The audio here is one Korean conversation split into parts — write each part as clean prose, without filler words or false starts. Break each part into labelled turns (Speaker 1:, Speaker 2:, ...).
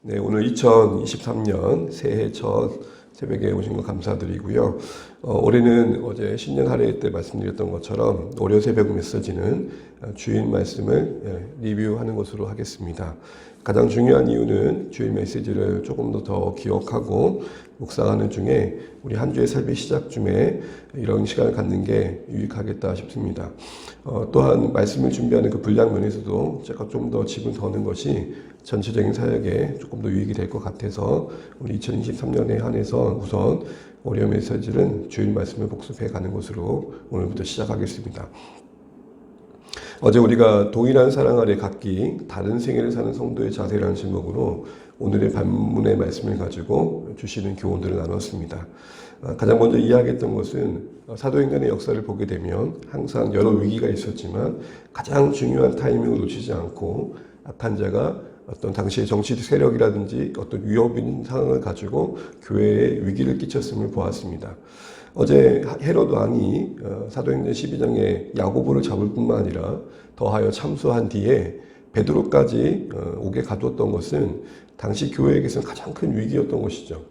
Speaker 1: 네, 오늘 2023년 새해 첫 새벽에 오신 거 감사드리고요. 올해는 어제 신년 할애 때 말씀드렸던 것처럼 월요 새벽 메시지는 주일 말씀을 리뷰하는 것으로 하겠습니다. 가장 중요한 이유는 주일 메시지를 조금 더 기억하고 묵상하는 중에 우리 한 주의 삶의 시작쯤에 이런 시간을 갖는 게 유익하겠다 싶습니다. 또한 말씀을 준비하는 그 분량 면에서도 제가 좀 더 집을 더는 것이 전체적인 사역에 조금 더 유익이 될 것 같아서 우리 2023년에 한해서 우선 월요 메시지는 주일 말씀을 복습해 가는 것으로 오늘부터 시작하겠습니다. 어제 우리가 동일한 사랑 아래 각기 다른 생애를 사는 성도의 자세라는 제목으로 오늘의 반문의 말씀을 가지고 주시는 교훈들을 나눴습니다. 가장 먼저 이야기했던 것은 사도행전의 역사를 보게 되면 항상 여러 위기가 있었지만 가장 중요한 타이밍을 놓치지 않고 악한 자가 어떤 당시의 정치 세력이라든지 어떤 위협인 상황을 가지고 교회에 위기를 끼쳤음을 보았습니다. 어제 헤롯 왕이 사도행전 12장에 야고보를 잡을 뿐만 아니라 더하여 참수한 뒤에 베드로까지 오게 가두었던 것은 당시 교회에게서는 가장 큰 위기였던 것이죠.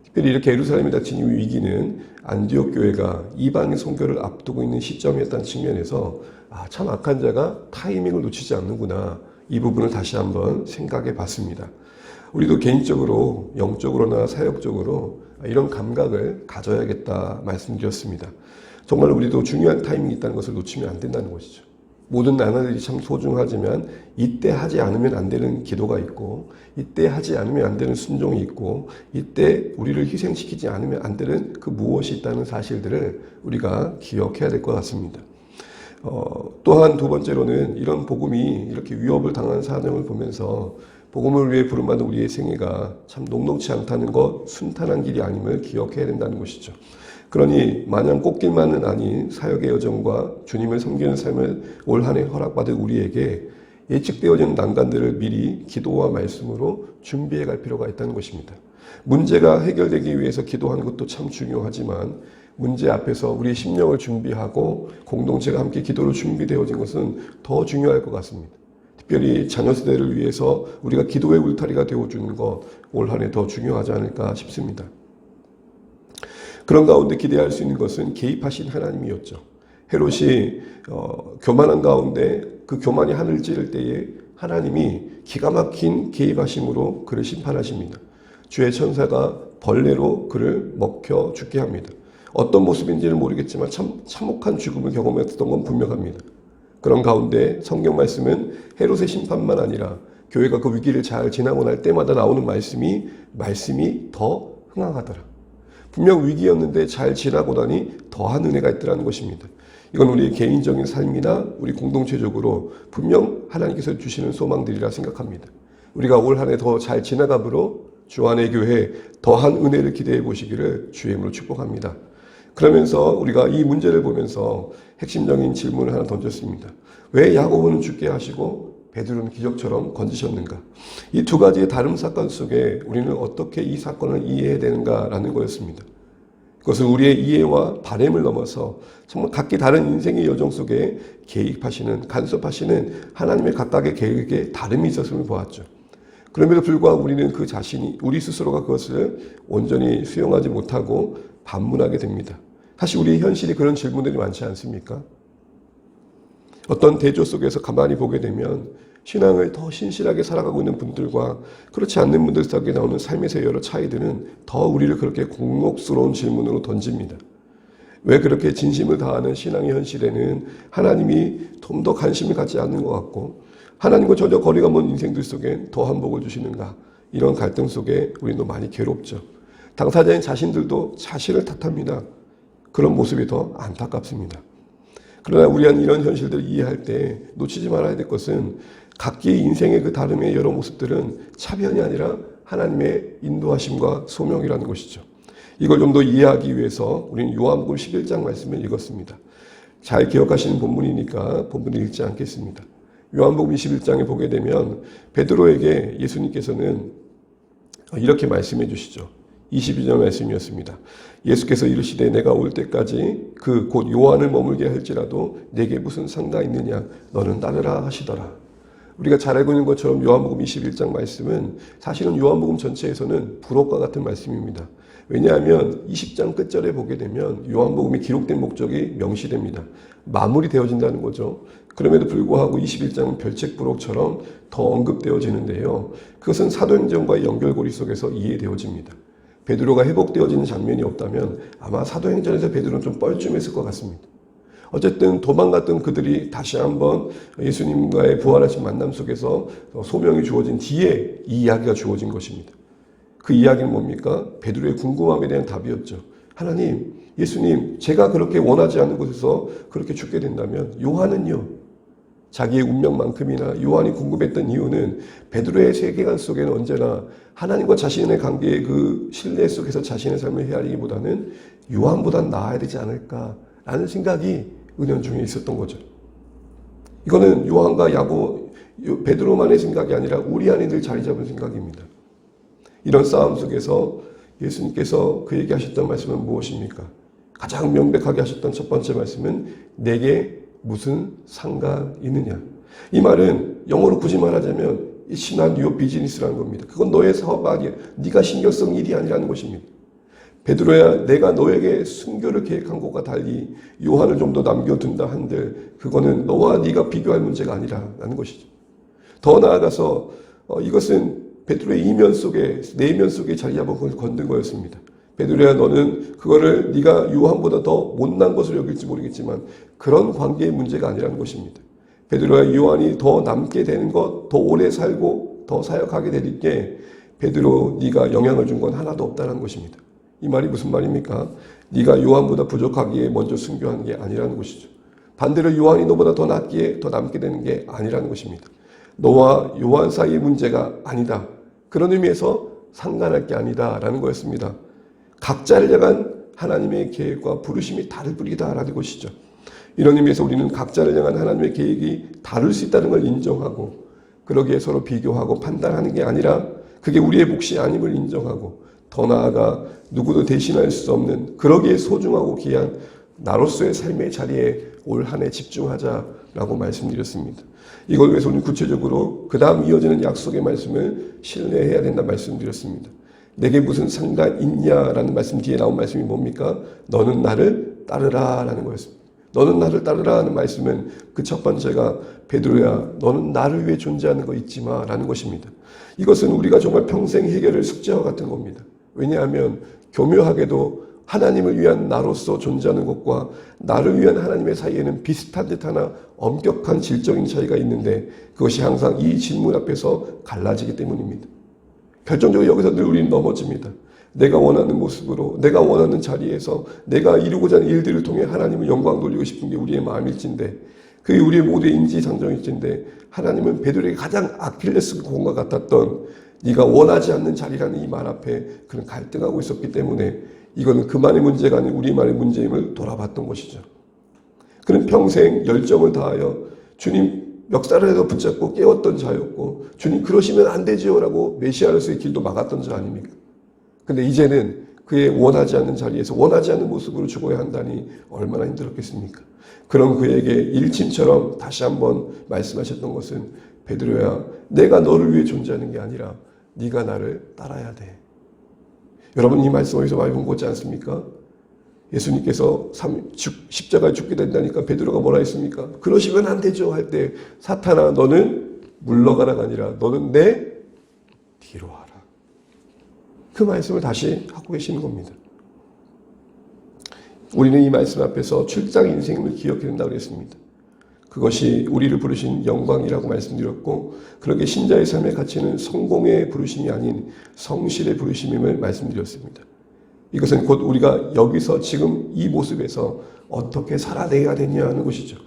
Speaker 1: 특별히 이렇게 예루살렘에 닥친 이 위기는 안디옥 교회가 이방인 선교를 앞두고 있는 시점이었다는 측면에서 참 악한 자가 타이밍을 놓치지 않는구나, 이 부분을 다시 한번 생각해 봤습니다. 우리도 개인적으로 영적으로나 사역적으로 이런 감각을 가져야겠다 말씀드렸습니다. 정말 우리도 중요한 타이밍이 있다는 것을 놓치면 안 된다는 것이죠. 모든 나날들이 참 소중하지만 이때 하지 않으면 안 되는 기도가 있고, 이때 하지 않으면 안 되는 순종이 있고, 이때 우리를 희생시키지 않으면 안 되는 그 무엇이 있다는 사실들을 우리가 기억해야 될 것 같습니다. 또한 두 번째로는 이런 복음이 이렇게 위협을 당한 사정을 보면서 복음을 위해 부름받은 우리의 생애가 참 녹록치 않다는 것, 순탄한 길이 아님을 기억해야 된다는 것이죠. 그러니 마냥 꽃길만은 아닌 사역의 여정과 주님을 섬기는 삶을 올 한 해 허락받은 우리에게 예측되어진 난관들을 미리 기도와 말씀으로 준비해 갈 필요가 있다는 것입니다. 문제가 해결되기 위해서 기도하는 것도 참 중요하지만 문제 앞에서 우리의 심령을 준비하고 공동체가 함께 기도로 준비되어진 것은 더 중요할 것 같습니다. 특별히 자녀 세대를 위해서 우리가 기도의 울타리가 되어주는 것, 올 한 해 더 중요하지 않을까 싶습니다. 그런 가운데 기대할 수 있는 것은 개입하신 하나님이었죠. 헤롯이 교만한 가운데 그 교만이 하늘 찌를 때에 하나님이 기가 막힌 개입하심으로 그를 심판하십니다. 주의 천사가 벌레로 그를 먹혀 죽게 합니다. 어떤 모습인지는 모르겠지만 참 참혹한 죽음을 경험했던 건 분명합니다. 그런 가운데 성경 말씀은 헤롯의 심판만 아니라 교회가 그 위기를 잘 지나고 날 때마다 나오는 말씀이 더 흥황하더라. 분명 위기였는데 잘 지나고 나니 더한 은혜가 있더라는 것입니다. 이건 우리의 개인적인 삶이나 우리 공동체적으로 분명 하나님께서 주시는 소망들이라 생각합니다. 우리가 올 한 해 더 잘 지나감으로 주 안의 교회 더한 은혜를 기대해 보시기를 주의 이름으로 축복합니다. 그러면서 우리가 이 문제를 보면서 핵심적인 질문을 하나 던졌습니다. 왜 야고보는 죽게 하시고 베드로는 기적처럼 건지셨는가? 이 두 가지의 다른 사건 속에 우리는 어떻게 이 사건을 이해해야 되는가라는 거였습니다. 그것은 우리의 이해와 바램을 넘어서 정말 각기 다른 인생의 여정 속에 개입하시는, 간섭하시는 하나님의 각각의 계획에 다름이 있었음을 보았죠. 그럼에도 불구하고 우리는 그 자신이, 우리 스스로가 그것을 온전히 수용하지 못하고 반문하게 됩니다. 사실 우리의 현실이 그런 질문들이 많지 않습니까? 어떤 대조 속에서 가만히 보게 되면 신앙을 더 신실하게 살아가고 있는 분들과 그렇지 않는 분들 사이에 나오는 삶에서의 여러 차이들은 더 우리를 그렇게 곤혹스러운 질문으로 던집니다. 왜 그렇게 진심을 다하는 신앙의 현실에는 하나님이 좀 더 관심을 갖지 않는 것 같고 하나님과 전혀 거리가 먼 인생들 속에 더한 복을 주시는가? 이런 갈등 속에 우리도 많이 괴롭죠. 당사자인 자신들도 자신을 탓합니다. 그런 모습이 더 안타깝습니다. 그러나 우리는 이런 현실들을 이해할 때 놓치지 말아야 될 것은 각기 인생의 그 다름의 여러 모습들은 차변이 아니라 하나님의 인도하심과 소명이라는 것이죠. 이걸 좀 더 이해하기 위해서 우리는 요한복음 11장 말씀을 읽었습니다. 잘 기억하시는 본문이니까 본문을 읽지 않겠습니다. 요한복음 21장에 보게 되면 베드로에게 예수님께서는 이렇게 말씀해 주시죠. 22절 말씀이었습니다. 예수께서 이르시되 내가 올 때까지 그 곧 요한을 머물게 할지라도 내게 무슨 상가 있느냐 너는 따르라 하시더라. 우리가 잘 알고 있는 것처럼 요한복음 21장 말씀은 사실은 요한복음 전체에서는 부록과 같은 말씀입니다. 왜냐하면 20장 끝절에 보게 되면 요한복음이 기록된 목적이 명시됩니다. 마무리되어진다는 거죠. 그럼에도 불구하고 21장은 별책부록처럼 더 언급되어지는데요. 그것은 사도행전과의 연결고리 속에서 이해되어집니다. 베드로가 회복되어지는 장면이 없다면 아마 사도행전에서 베드로는 좀 뻘쭘했을 것 같습니다. 어쨌든 도망갔던 그들이 다시 한번 예수님과의 부활하신 만남 속에서 소명이 주어진 뒤에 이 이야기가 주어진 것입니다. 그 이야기는 뭡니까? 베드로의 궁금함에 대한 답이었죠. 하나님, 예수님, 제가 그렇게 원하지 않는 곳에서 그렇게 죽게 된다면 요한은요? 자기의 운명만큼이나 요한이 궁금했던 이유는 베드로의 세계관 속에는 언제나 하나님과 자신의 관계의 그 신뢰 속에서 자신의 삶을 헤아리기보다는 요한보단 나아야 되지 않을까라는 생각이 은연중에 있었던 거죠. 이거는 요한과 베드로만의 생각이 아니라 우리 안에 늘 자리 잡은 생각입니다. 이런 싸움 속에서 예수님께서 그에게 하셨던 말씀은 무엇입니까? 가장 명백하게 하셨던 첫 번째 말씀은 내게 무슨 상관 있느냐. 이 말은 영어로 굳이 말하자면 It's not your business라는 겁니다. 그건 너의 사업 아니야. 네가 신경 쓸 일이 아니라는 것입니다. 베드로야, 내가 너에게 순교를 계획한 것과 달리 요한을 좀 더 남겨둔다 한들 그거는 너와 네가 비교할 문제가 아니라는 것이죠. 더 나아가서 이것은 베드로의 이면 속에 내면 속에 자리 잡은 건든 거였습니다. 베드로야, 너는 그거를 네가 요한보다 더 못난 것을 여길지 모르겠지만 그런 관계의 문제가 아니라는 것입니다. 베드로야, 요한이 더 남게 되는 것, 더 오래 살고 더 사역하게 되니까 베드로, 네가 영향을 준 건 하나도 없다는 것입니다. 이 말이 무슨 말입니까? 네가 요한보다 부족하기에 먼저 순교하는 게 아니라는 것이죠. 반대로 요한이 너보다 더 낫기에 더 남게 되는 게 아니라는 것입니다. 너와 요한 사이의 문제가 아니다. 그런 의미에서 상관할 게 아니다라는 거였습니다. 각자를 향한 하나님의 계획과 부르심이 다를 뿐이다라는 것이죠. 이런 의미에서 우리는 각자를 향한 하나님의 계획이 다를 수 있다는 걸 인정하고 그러기에 서로 비교하고 판단하는 게 아니라 그게 우리의 몫이 아님을 인정하고 더 나아가 누구도 대신할 수 없는 그러기에 소중하고 귀한 나로서의 삶의 자리에 올 한 해 집중하자라고 말씀드렸습니다. 이걸 위해서 우리는 구체적으로 그 다음 이어지는 약속의 말씀을 신뢰해야 된다 말씀드렸습니다. 내게 무슨 상관 있냐라는 말씀 뒤에 나온 말씀이 뭡니까? 너는 나를 따르라라는 거였습니다. 너는 나를 따르라는 말씀은 그 첫 번째가 베드로야, 너는 나를 위해 존재하는 거 잊지 마라는 것입니다. 이것은 우리가 정말 평생 해결할 숙제와 같은 겁니다. 왜냐하면 교묘하게도 하나님을 위한 나로서 존재하는 것과 나를 위한 하나님의 사이에는 비슷한 듯 하나 엄격한 질적인 차이가 있는데 그것이 항상 이 질문 앞에서 갈라지기 때문입니다. 결정적으로 여기서 늘 우리는 넘어집니다. 내가 원하는 모습으로 내가 원하는 자리에서 내가 이루고자 하는 일들을 통해 하나님을 영광 돌리고 싶은 게 우리의 마음일진데 그게 우리의 모두의 인지상정일진데 하나님은 베드로에게 가장 아킬레스 건과 같았던 네가 원하지 않는 자리라는 이 말 앞에 그는 갈등하고 있었기 때문에 이거는 그만의 문제가 아닌 우리만의 문제임을 돌아봤던 것이죠. 그는 평생 열정을 다하여 주님 멱살을 해서 붙잡고 깨웠던 자였고 주님 그러시면 안 되지요 라고 메시아로서의 길도 막았던 자 아닙니까? 근데 이제는 그의 원하지 않는 자리에서 원하지 않는 모습으로 죽어야 한다니 얼마나 힘들었겠습니까? 그런 그에게 일침처럼 다시 한번 말씀하셨던 것은 베드로야, 내가 너를 위해 존재하는 게 아니라 네가 나를 따라야 돼. 여러분 이 말씀 어디서 많이 본 거지 않습니까? 예수님께서 십자가에 죽게 된다니까 베드로가 뭐라 했습니까? 그러시면 안 되죠 할 때 사탄아 너는 물러가라가 아니라 너는 내 뒤로 와라. 그 말씀을 다시 하고 계시는 겁니다. 우리는 이 말씀 앞에서 출장 인생을 기억해야 된다고 그랬습니다. 그것이 우리를 부르신 영광이라고 말씀드렸고 그렇게 신자의 삶의 가치는 성공의 부르심이 아닌 성실의 부르심임을 말씀드렸습니다. 이것은 곧 우리가 여기서 지금 이 모습에서 어떻게 살아내야 되냐는 것이죠.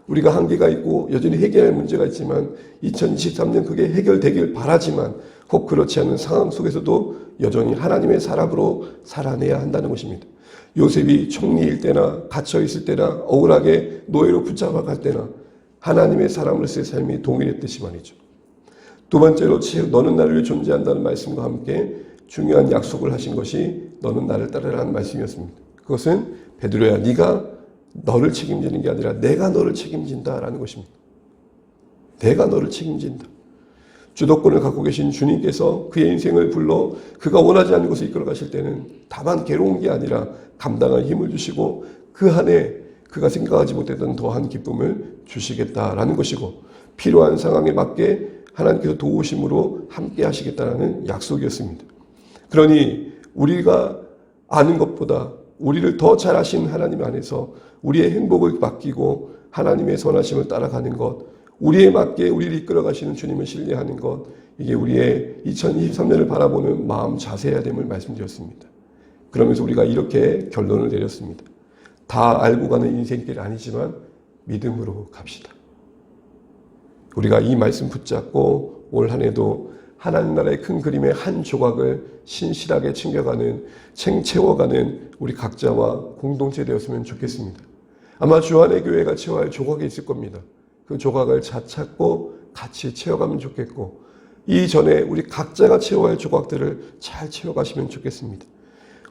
Speaker 1: 우리가 한계가 있고 여전히 해결할 문제가 있지만 2023년 그게 해결되길 바라지만 혹 그렇지 않은 상황 속에서도 여전히 하나님의 사람으로 살아내야 한다는 것입니다. 요셉이 총리일 때나 갇혀있을 때나 억울하게 노예로 붙잡아갈 때나 하나님의 사람으로서의 삶이 동일했듯이 말이죠. 두 번째로 너는 나를 위해 존재한다는 말씀과 함께 중요한 약속을 하신 것이 너는 나를 따르라는 말씀이었습니다. 그것은 베드로야 네가 너를 책임지는 게 아니라 내가 너를 책임진다라는 것입니다. 내가 너를 책임진다. 주도권을 갖고 계신 주님께서 그의 인생을 불러 그가 원하지 않는 곳에 이끌어 가실 때는 다만 괴로운 게 아니라 감당할 힘을 주시고 그 안에 그가 생각하지 못했던 더한 기쁨을 주시겠다라는 것이고, 필요한 상황에 맞게 하나님께서 도우심으로 함께 하시겠다라는 약속이었습니다. 그러니 우리가 아는 것보다 우리를 더 잘 아신 하나님 안에서 우리의 행복을 맡기고 하나님의 선하심을 따라가는 것, 우리에 맞게 우리를 이끌어 가시는 주님을 신뢰하는 것, 이게 우리의 2023년을 바라보는 마음 자세해야 됨을 말씀드렸습니다. 그러면서 우리가 이렇게 결론을 내렸습니다. 다 알고 가는 인생길 아니지만 믿음으로 갑시다. 우리가 이 말씀 붙잡고 올 한 해도 하나님 나라의 큰 그림의 한 조각을 신실하게 채워가는 우리 각자와 공동체 되었으면 좋겠습니다. 아마 주안의 교회가 채워야 할 조각이 있을 겁니다. 그 조각을 찾고 같이 채워가면 좋겠고, 이전에 우리 각자가 채워야 할 조각들을 잘 채워가시면 좋겠습니다.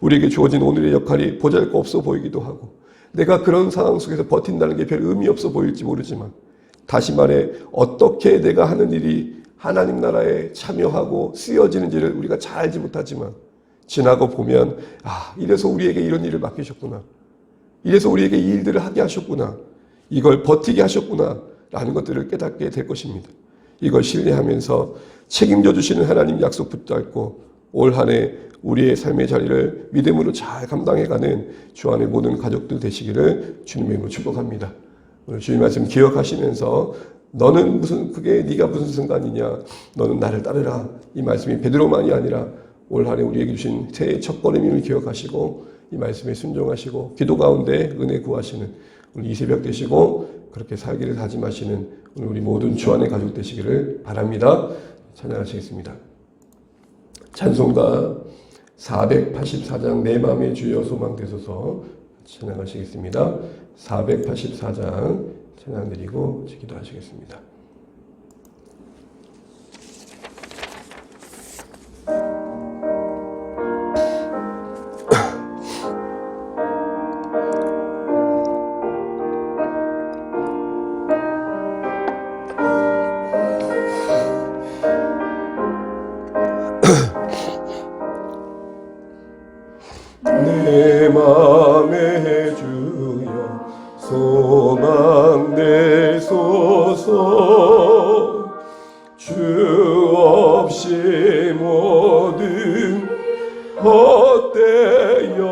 Speaker 1: 우리에게 주어진 오늘의 역할이 보잘것없어 보이기도 하고, 내가 그런 상황 속에서 버틴다는 게 별 의미 없어 보일지 모르지만, 다시 말해 어떻게 내가 하는 일이 하나님 나라에 참여하고 쓰여지는지를 우리가 잘 알지 못하지만, 지나고 보면 이래서 우리에게 이런 일을 맡기셨구나, 이래서 우리에게 이 일들을 하게 하셨구나, 이걸 버티게 하셨구나 라는 것들을 깨닫게 될 것입니다. 이걸 신뢰하면서 책임져 주시는 하나님 약속 붙잡고 올 한 해 우리의 삶의 자리를 믿음으로 잘 감당해가는 주 안의 모든 가족들 되시기를 주님의 이름으로 축복합니다. 오늘 주님 말씀 기억하시면서 너는 네가 무슨 상관이냐, 너는 나를 따르라, 이 말씀이 베드로만이 아니라 올 한 해 우리에게 주신 새해 첫걸음임을 기억하시고 이 말씀에 순종하시고 기도 가운데 은혜 구하시는 오늘 이 새벽 되시고 그렇게 살기를 다짐하시는 오늘 우리 모든 주 안의 가족 되시기를 바랍니다. 찬양하시겠습니다. 찬송가 484장 내 맘의 주여 소망 되소서 찬양하시겠습니다. 484장 찬양 드리고 기도하시겠습니다. 내 맘의 주여 소망 되소서 주 없이 모든 헛되어라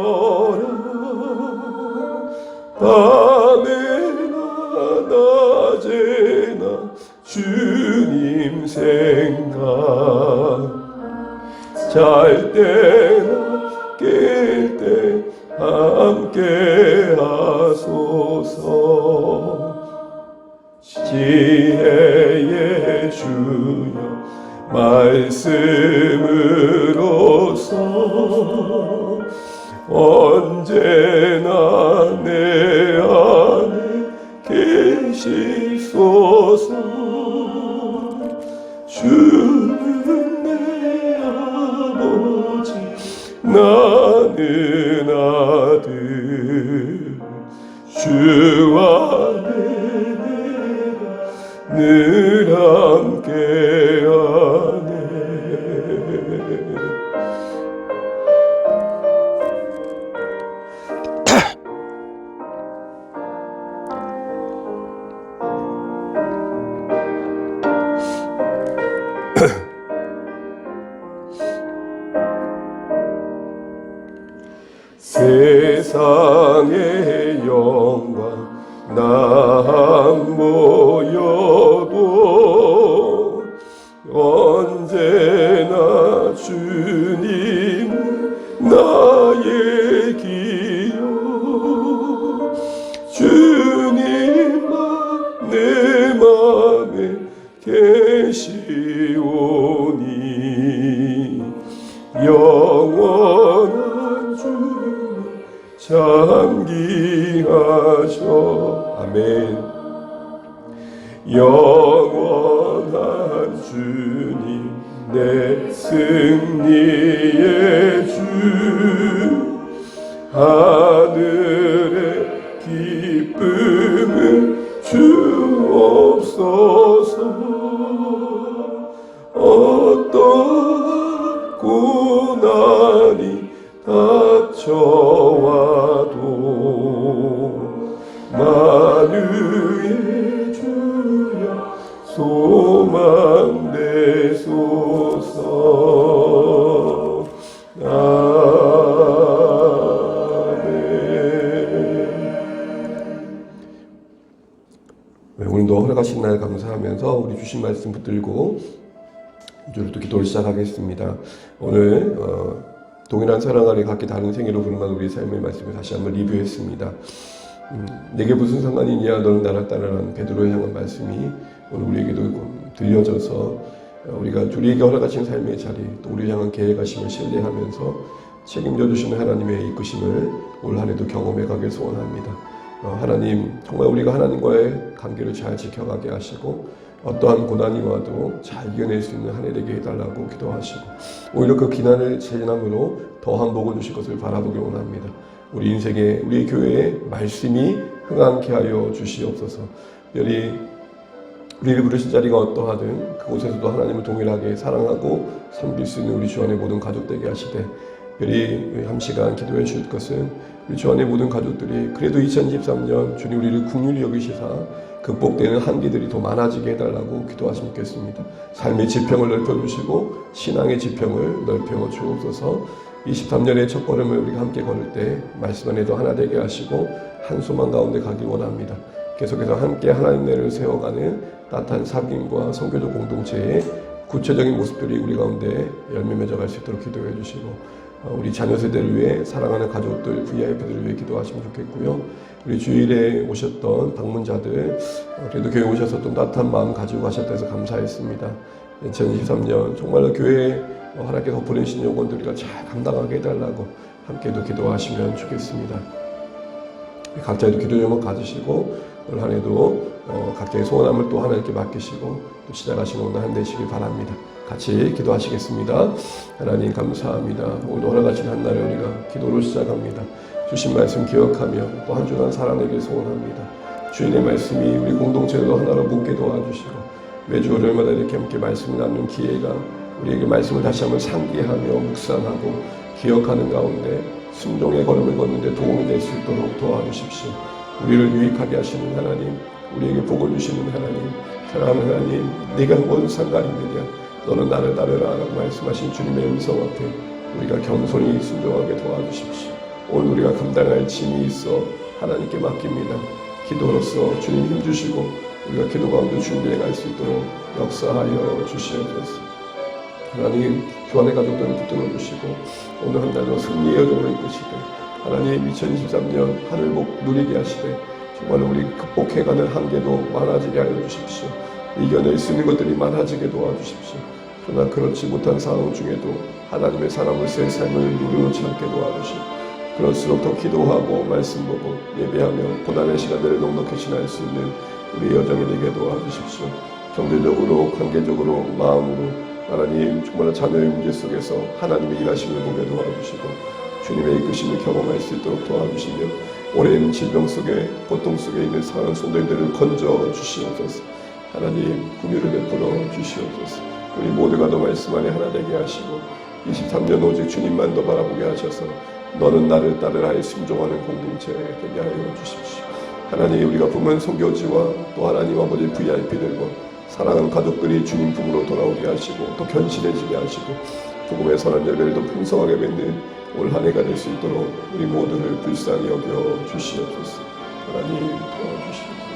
Speaker 1: 밤에나 낮에나 주님 생각 잘 때나 깰 때 함께 하소서 지혜의 주여 말씀으로서 언제나 내 안에 계시소서 주는 내 아버지 나는 아들 주 안에 내가 늘 함께하네. 세상의 영광 나 안 보여도 언제나 주님은 나의 기여 주님만 내 맘에 계시오니 영원한 주님 참기하셔. 아멘. 영원한 주님 내 승리의 주 하늘의 기쁨을 주옵소서 고난이 닥쳐와도 만유의 주여 소망 내소서. 오늘도 허락하신 날 감사하면서 우리 주신 말씀 붙들고 주를 또 기도를 시작하겠습니다. 오늘 동일한 사랑 아래 각기 다른 생애로 부름한 우리 삶의 말씀을 다시 한번 리뷰했습니다. 내게 무슨 상관이 있냐 너는 나를 따르라는 베드로에 향한 말씀이 오늘 우리에게도 들려져서 우리가 우리에게 허락하신 삶의 자리 또 우리를 향한 계획하심을 신뢰하면서 책임져 주시는 하나님의 이끄심을 올 한 해도 경험해 가길 소원합니다. 하나님 정말 우리가 하나님과의 관계를 잘 지켜가게 하시고 어떠한 고난이 와도 잘 이겨낼 수 있는 한 해 되게 해달라고 기도하시고 오히려 그 기난을 지남으로 더한 복을 주실 것을 바라보기 원합니다. 우리 인생에 우리 교회에 말씀이 흥하게 하여 주시옵소서. 우리를 부르신 자리가 어떠하든 그곳에서도 하나님을 동일하게 사랑하고 섬길 수 있는 우리 주 안의 모든 가족 되게 하시되 특별히 한 시간 기도해 주실 것은 우리 주 안의 모든 가족들이 그래도 2023년 주님 우리를 긍휼히 여기시사 극복되는 한계들이 더 많아지게 해달라고 기도하시면 좋겠습니다. 삶의 지평을 넓혀주시고 신앙의 지평을 넓혀 주옵소서. 23년의 첫 걸음을 우리가 함께 걸을 때 말씀 안에도 하나 되게 하시고 한 소망 가운데 가기 원합니다. 계속해서 함께 하나님 나라를 세워가는 따뜻한 사귐과 선교적 공동체의 구체적인 모습들이 우리 가운데 열매 맺어갈 수 있도록 기도해 주시고 우리 자녀 세대를 위해 사랑하는 가족들, VIP들을 위해 기도하시면 좋겠고요. 우리 주일에 오셨던 방문자들 그래도 교회 오셔서 좀 따뜻한 마음 가지고 가셨다 해서 감사했습니다. 2023년 정말로 교회에 하나님께 덮어내신 요건들 우리가 잘 감당하게 해달라고 함께도 기도하시면 좋겠습니다. 각자에도 기도 제목 가지시고 올 한 해도 각자의 소원함을 또 하나님께 맡기시고 또 시작하시는 오늘 한 되시길 바랍니다. 같이 기도하시겠습니다. 하나님 감사합니다. 오늘도 허락하신 한 날에 우리가 기도로 시작합니다. 주신 말씀 기억하며 또 한 주간 살아내길 소원합니다. 주인의 말씀이 우리 공동체도 하나로 묶게 도와주시고 매주 월요일마다 이렇게 함께 말씀을 나누는 기회가 우리에게 말씀을 다시 한번 상기하며 묵상하고 기억하는 가운데 순종의 걸음을 걷는데 도움이 될 수 있도록 도와주십시오. 우리를 유익하게 하시는 하나님, 우리에게 복을 주시는 하나님, 사랑하는 하나님, 네가 뭔 상관이 있느냐, 너는 나를 따르라 라고 말씀하신 주님의 음성 앞에 우리가 겸손히 순종하게 도와주십시오. 오늘 우리가 감당할 짐이 있어 하나님께 맡깁니다. 기도로서 주님 힘주시고 우리가 기도 가운데 준비해 갈 수 있도록 역사하여 주시옵소서. 하나님 교환의 가족들을 붙들어 주시고 오늘 한 달도 승리의 여정으로 이끄시되 하나님 2023년 하늘복 누리게 하시되 정말 우리 극복해가는 한계도 많아지게 하여 주십시오. 이겨낼 수 있는 것들이 많아지게 도와주십시오. 그러나 그렇지 못한 상황 중에도 하나님의 사람으로서의 삶을 누려놓지 않게 도와주시고 그럴수록 더 기도하고 말씀 보고 예배하며 고난의 시간들을 넉넉히 지날 수 있는 우리 여정이 되게 도와주십시오. 경제적으로 관계적으로 마음으로 하나님 정말 자녀의 문제 속에서 하나님의 일하심을 보게 도와주시고 주님의 이끄심을 경험할 수 있도록 도와주시며 올해는 질병 속에 고통 속에 있는 사랑하는 성도님들을 건져 주시옵소서. 하나님 긍휼을 베풀어 주시옵소서. 우리 모두가 더 말씀 안에 하나 되게 하시고 23년 오직 주님만 더 바라보게 하셔서 너는 나를 따르라에 순종하는 공동체 되게 하여 주십시오. 하나님 우리가 품은 선교지와 또 하나님 아버지 VIP들과 사랑하는 가족들이 주님 품으로 돌아오게 하시고 또 견실해지게 하시고 복음의 선한 열매를 더 풍성하게 맺는 올 한 해가 될 수 있도록 우리 모두를 불쌍히 여겨 주시옵소서. 하나님 도와주시옵소서.